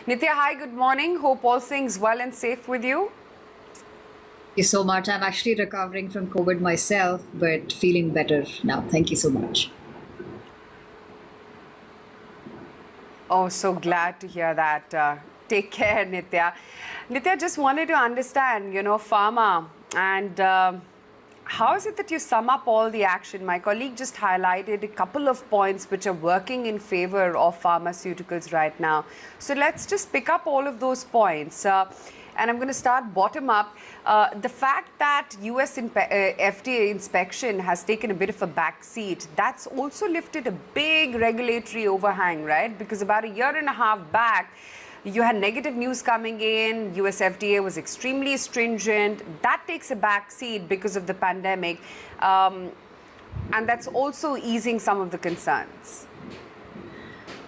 Nitya, hi, good morning. Hope all things well and safe with you. You so much. I'm actually recovering from COVID myself, but feeling better now. Thank you so much. Oh, so glad to hear that. Take care, Nitya. Nitya, just wanted to understand, pharma and how is it that you sum up all the action? My colleague just highlighted a couple of points which are working in favor of pharmaceuticals right now. So let's just pick up all of those points. And I'm going to start bottom up. The fact that FDA inspection has taken a bit of a back seat, that's also lifted a big regulatory overhang, right? Because about a year and a half back, you had negative news coming in. US FDA was extremely stringent. That takes a back seat because of the pandemic. And that's also easing some of the concerns.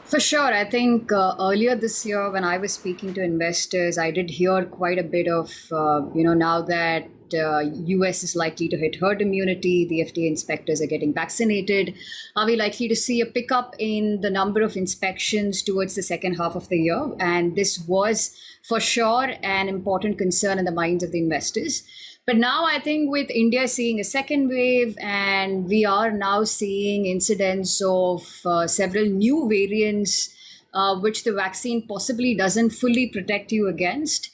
For sure. I think earlier this year, when I was speaking to investors, I did hear quite a bit of, now that US is likely to hit herd immunity, the FDA inspectors are getting vaccinated. Are we likely to see a pickup in the number of inspections towards the second half of the year? And this was for sure an important concern in the minds of the investors. But now I think with India seeing a second wave, and we are now seeing incidents of several new variants, which the vaccine possibly doesn't fully protect you against.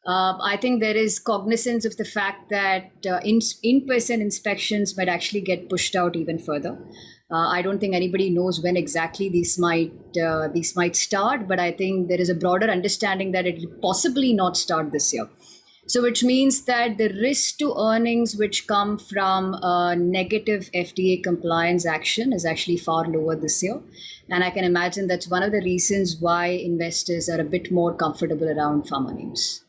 I think there is cognizance of the fact that in-person inspections might actually get pushed out even further. I don't think anybody knows when exactly these might start, but I think there is a broader understanding that it will possibly not start this year. So, which means that the risk to earnings which come from negative FDA compliance action is actually far lower this year. And I can imagine that's one of the reasons why investors are a bit more comfortable around pharma names.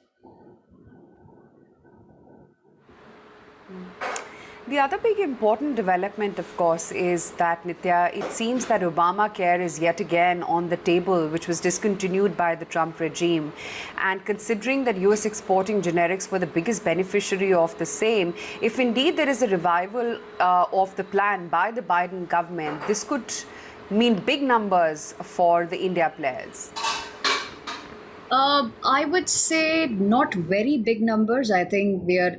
The other big important development, of course, is that, Nitya, it seems that Obamacare is yet again on the table, which was discontinued by the Trump regime. And considering that US exporting generics were the biggest beneficiary of the same, if indeed there is a revival of the plan by the Biden government, this could mean big numbers for the India players. I would say not very big numbers. I think we are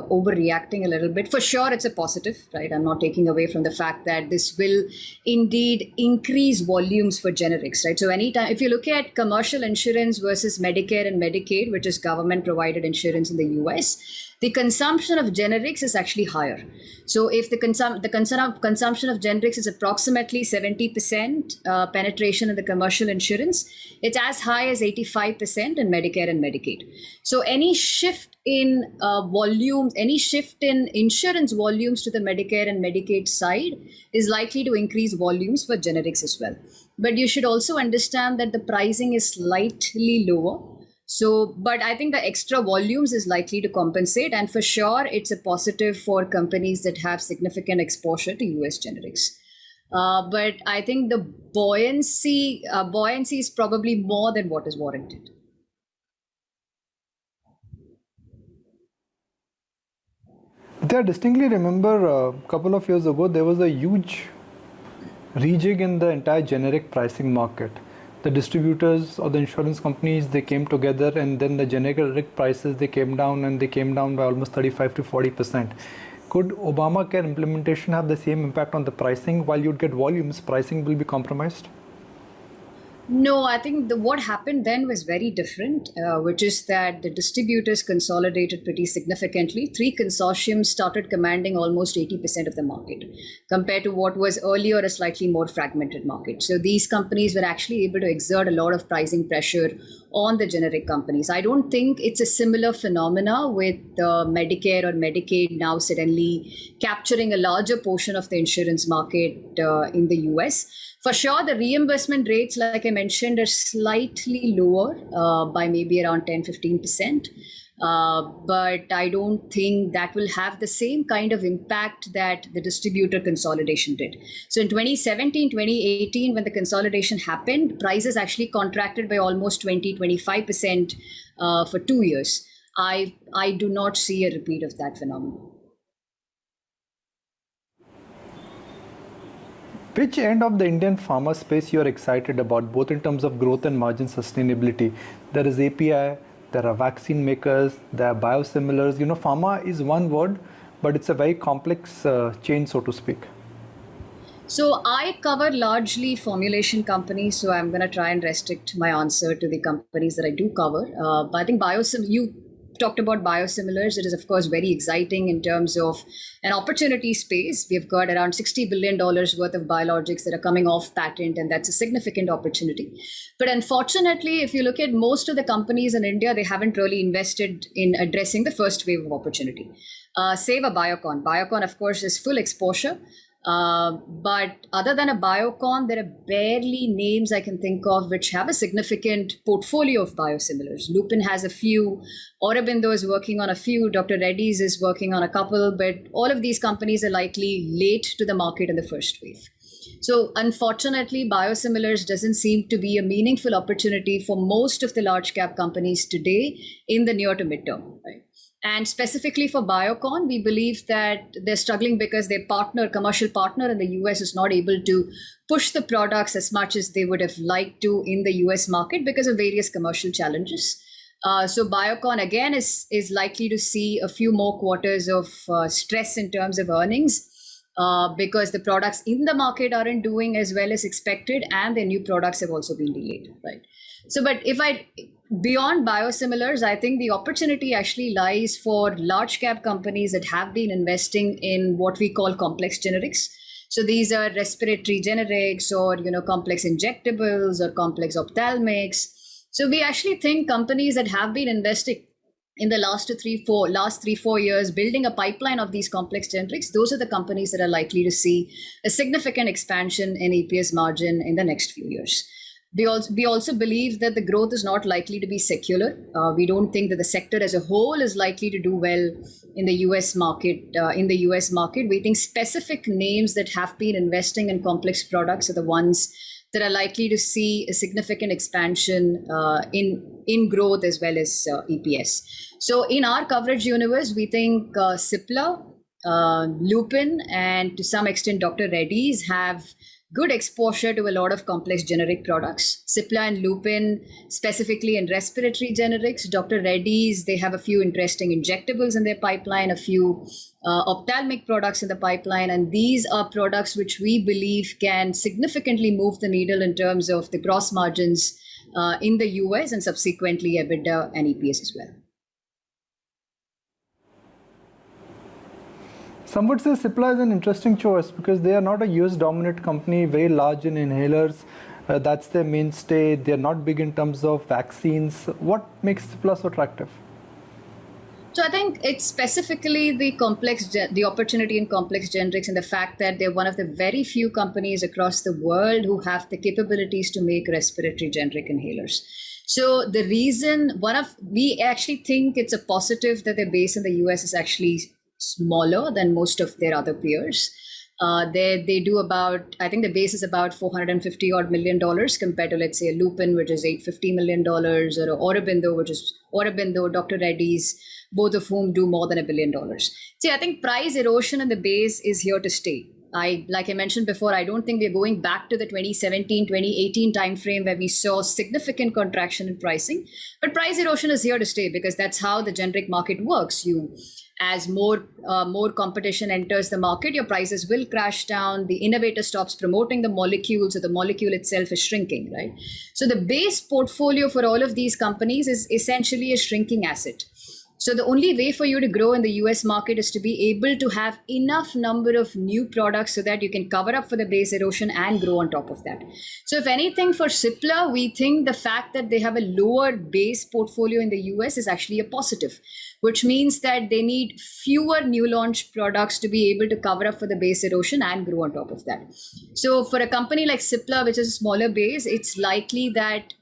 overreacting a little bit. For sure, it's a positive, right? I'm not taking away from the fact that this will indeed increase volumes for generics, right? So anytime, if you look at commercial insurance versus Medicare and Medicaid, which is government provided insurance in the US, the consumption of generics is actually higher. So if the consumption of generics is approximately 70% penetration in the commercial insurance, it's as high as 85% in Medicare and Medicaid. So any shift in volumes, any shift in insurance volumes to the Medicare and Medicaid side is likely to increase volumes for generics as well. But you should also understand that the pricing is slightly lower. So, but I think the extra volumes is likely to compensate. And for sure, it's a positive for companies that have significant exposure to US generics. But I think the buoyancy is probably more than what is warranted. I distinctly remember a couple of years ago, there was a huge rejig in the entire generic pricing market. The distributors or the insurance companies, they came together, and then the generic prices, they came down, and they came down by almost 35 to 40%. Could Obamacare implementation have the same impact on the pricing? While you'd get volumes, pricing will be compromised? No, I think what happened then was very different, which is that the distributors consolidated pretty significantly. Three consortiums started commanding almost 80% of the market, compared to what was earlier a slightly more fragmented market. So these companies were actually able to exert a lot of pricing pressure on the generic companies. I don't think it's a similar phenomena with Medicare or Medicaid now suddenly capturing a larger portion of the insurance market in the US. For sure, the reimbursement rates, like I mentioned, are slightly lower by maybe around 10-15%. But I don't think that will have the same kind of impact that the distributor consolidation did. So in 2017, 2018, when the consolidation happened, prices actually contracted by almost 20-25% for 2 years. I do not see a repeat of that phenomenon. Which end of the Indian pharma space you are excited about, both in terms of growth and margin sustainability? There is API, there are vaccine makers, there are biosimilars. Pharma is one word, but it's a very complex chain, so to speak. So I cover largely formulation companies, so I'm going to try and restrict my answer to the companies that I do cover. But I think you talked about biosimilars. It is, of course, very exciting in terms of an opportunity space. We've got around $60 billion worth of biologics that are coming off patent, and that's a significant opportunity. But unfortunately, if you look at most of the companies in India, they haven't really invested in addressing the first wave of opportunity. Save a Biocon. Biocon, of course, is full exposure. But other than a Biocon, there are barely names I can think of which have a significant portfolio of biosimilars. Lupin has a few, Aurobindo is working on a few, Dr. Reddy's is working on a couple, but all of these companies are likely late to the market in the first wave. So unfortunately, biosimilars doesn't seem to be a meaningful opportunity for most of the large cap companies today in the near to midterm, right? And specifically for Biocon, we believe that they're struggling because their commercial partner in the US is not able to push the products as much as they would have liked to in the US market because of various commercial challenges. So Biocon, again, is likely to see a few more quarters of stress in terms of earnings because the products in the market aren't doing as well as expected, and their new products have also been delayed, right? So, but beyond biosimilars, I think the opportunity actually lies for large cap companies that have been investing in what we call complex generics. So these are respiratory generics or, complex injectables or complex ophthalmics. So we actually think companies that have been investing in the last 3-4 years, building a pipeline of these complex generics, those are the companies that are likely to see a significant expansion in EPS margin in the next few years. We also believe that the growth is not likely to be secular. We don't think that the sector as a whole is likely to do well in the US market. We think specific names that have been investing in complex products are the ones that are likely to see a significant expansion in growth as well as EPS. So in our coverage universe, we think Cipla, Lupin, and to some extent Dr. Reddy's have good exposure to a lot of complex generic products. Cipla and Lupin, specifically in respiratory generics. Dr. Reddy's, they have a few interesting injectables in their pipeline, a few ophthalmic products in the pipeline. And these are products which we believe can significantly move the needle in terms of the gross margins in the US and subsequently EBITDA and EPS as well. Some would say Cipla is an interesting choice because they are not a US dominant company, very large in inhalers. That's their mainstay. They're not big in terms of vaccines. What makes Cipla so attractive? So I think it's specifically the opportunity in complex generics and the fact that they're one of the very few companies across the world who have the capabilities to make respiratory generic inhalers. So the reason, we actually think it's a positive that their base in the US is actually smaller than most of their other peers. They do about, I think the base is about $450 odd million compared to, let's say, a Lupin, which is $850 million, or Aurobindo, Dr. Reddy's, both of whom do more than $1 billion. See, I think price erosion in the base is here to stay. Like I mentioned before, I don't think we're going back to the 2017, 2018 timeframe where we saw significant contraction in pricing. But price erosion is here to stay because that's how the generic market works. As more competition enters the market, your prices will crash down. The innovator stops promoting the molecule, so the molecule itself is shrinking, right? So the base portfolio for all of these companies is essentially a shrinking asset. So the only way for you to grow in the US market is to be able to have enough number of new products so that you can cover up for the base erosion and grow on top of that. So if anything, for Cipla, we think the fact that they have a lower base portfolio in the US is actually a positive, which means that they need fewer new launch products to be able to cover up for the base erosion and grow on top of that. So for a company like Cipla, which is a smaller base, it's likely that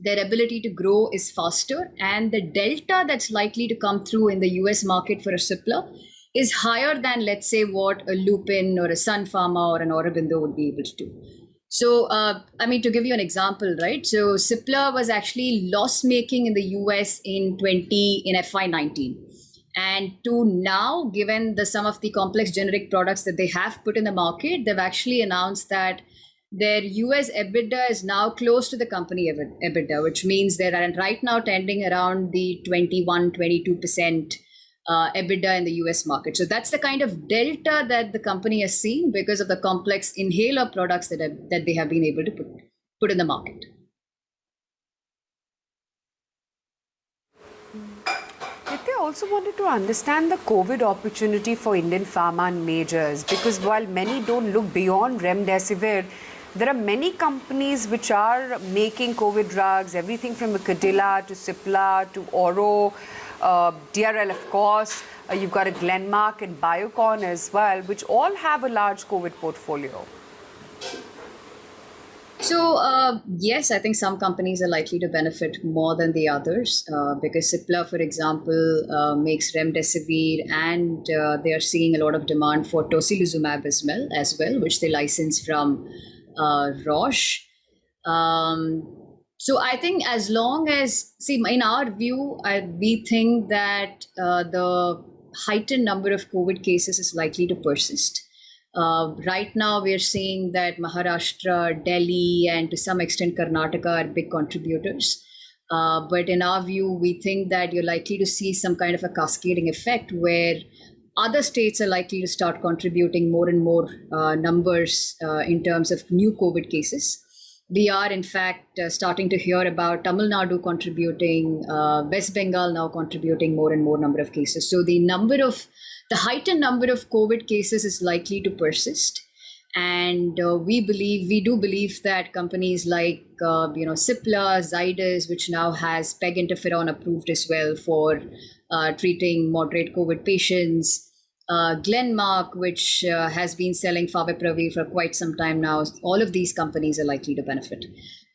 their ability to grow is faster, and the delta that's likely to come through in the US market for a Cipla is higher than, let's say, what a Lupin or a Sun Pharma or an Aurobindo would be able to do. So, to give you an example, right? So Cipla was actually loss-making in the US in FY19. And to now, given some of the complex generic products that they have put in the market, they've actually announced that their US EBITDA is now close to the company EBITDA, which means they're right now tending around the 21-22% EBITDA in the US market. So that's the kind of delta that the company has seen because of the complex inhaler products that they have been able to put in the market. Nithya, also wanted to understand the COVID opportunity for Indian pharma and majors, because while many don't look beyond remdesivir, there are many companies which are making COVID drugs, everything from Cadila to Cipla to Oro, DRL, of course. You've got a Glenmark and Biocon as well, which all have a large COVID portfolio. So, yes, I think some companies are likely to benefit more than the others because Cipla, for example, makes remdesivir, and they are seeing a lot of demand for tocilizumab as well, which they license from Roche. So I think as long as, in our view, we think that the heightened number of COVID cases is likely to persist. Right now, we are seeing that Maharashtra, Delhi, and to some extent Karnataka are big contributors. But in our view, we think that you're likely to see some kind of a cascading effect where other states are likely to start contributing more and more numbers in terms of new COVID cases. We are, in fact, starting to hear about Tamil Nadu contributing, West Bengal now contributing more and more number of cases. So the heightened number of COVID cases is likely to persist. And we do believe that companies like, Cipla, Zydus, which now has peg interferon approved as well for treating moderate COVID patients, Glenmark, which has been selling Favipiravir for quite some time now, all of these companies are likely to benefit.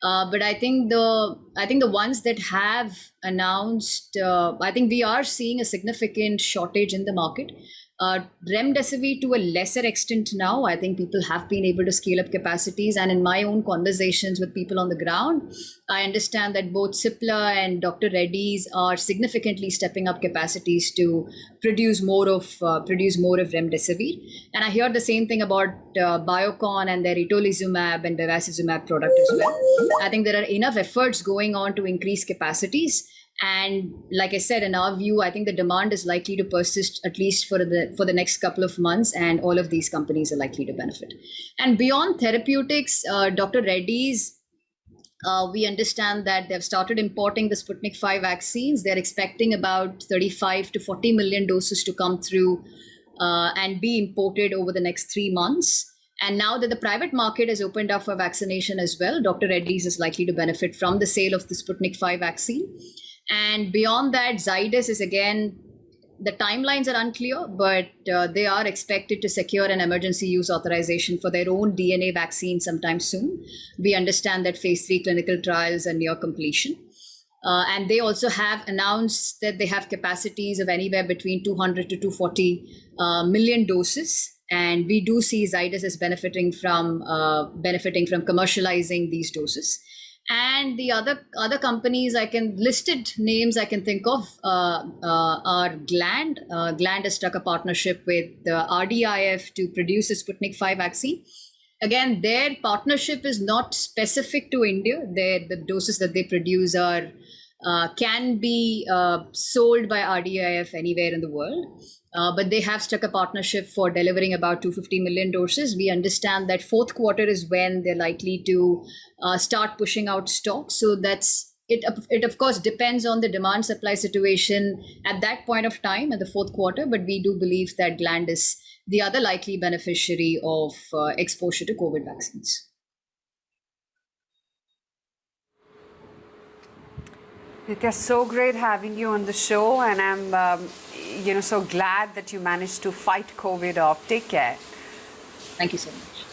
But I think the ones that have announced, I think we are seeing a significant shortage in the market. Remdesivir to a lesser extent now. I think people have been able to scale up capacities, and in my own conversations with people on the ground, I understand that both Cipla and Dr. Reddy's are significantly stepping up capacities to produce more of remdesivir. And I hear the same thing about Biocon and their itolizumab and bevacizumab product as well. I think there are enough efforts going on to increase capacities. And like I said, in our view, I think the demand is likely to persist at least for the next couple of months, and all of these companies are likely to benefit. And beyond therapeutics, Dr. Reddy's, we understand that they've started importing the Sputnik 5 vaccines. They're expecting about 35 to 40 million doses to come through and be imported over the next 3 months. And now that the private market has opened up for vaccination as well, Dr. Reddy's is likely to benefit from the sale of the Sputnik 5 vaccine. And beyond that, Zydus is, again, the timelines are unclear, but they are expected to secure an emergency use authorization for their own DNA vaccine sometime soon. We understand that phase 3 clinical trials are near completion. And they also have announced that they have capacities of anywhere between 200 to 240 million doses. And we do see Zydus as benefiting from commercializing these doses. And the other companies listed names I can think of are Gland. Gland has struck a partnership with RDIF to produce a Sputnik 5 vaccine. Again, their partnership is not specific to India. The doses that they produce can be sold by RDIF anywhere in the world. But they have struck a partnership for delivering about 250 million doses. We understand that fourth quarter is when they're likely to start pushing out stock. So it of course depends on the demand supply situation at that point of time in the fourth quarter. But we do believe that Gland is the other likely beneficiary of exposure to COVID vaccines. Nithya, so great having you on the show, and I'm so glad that you managed to fight COVID off. Take care. Thank you so much.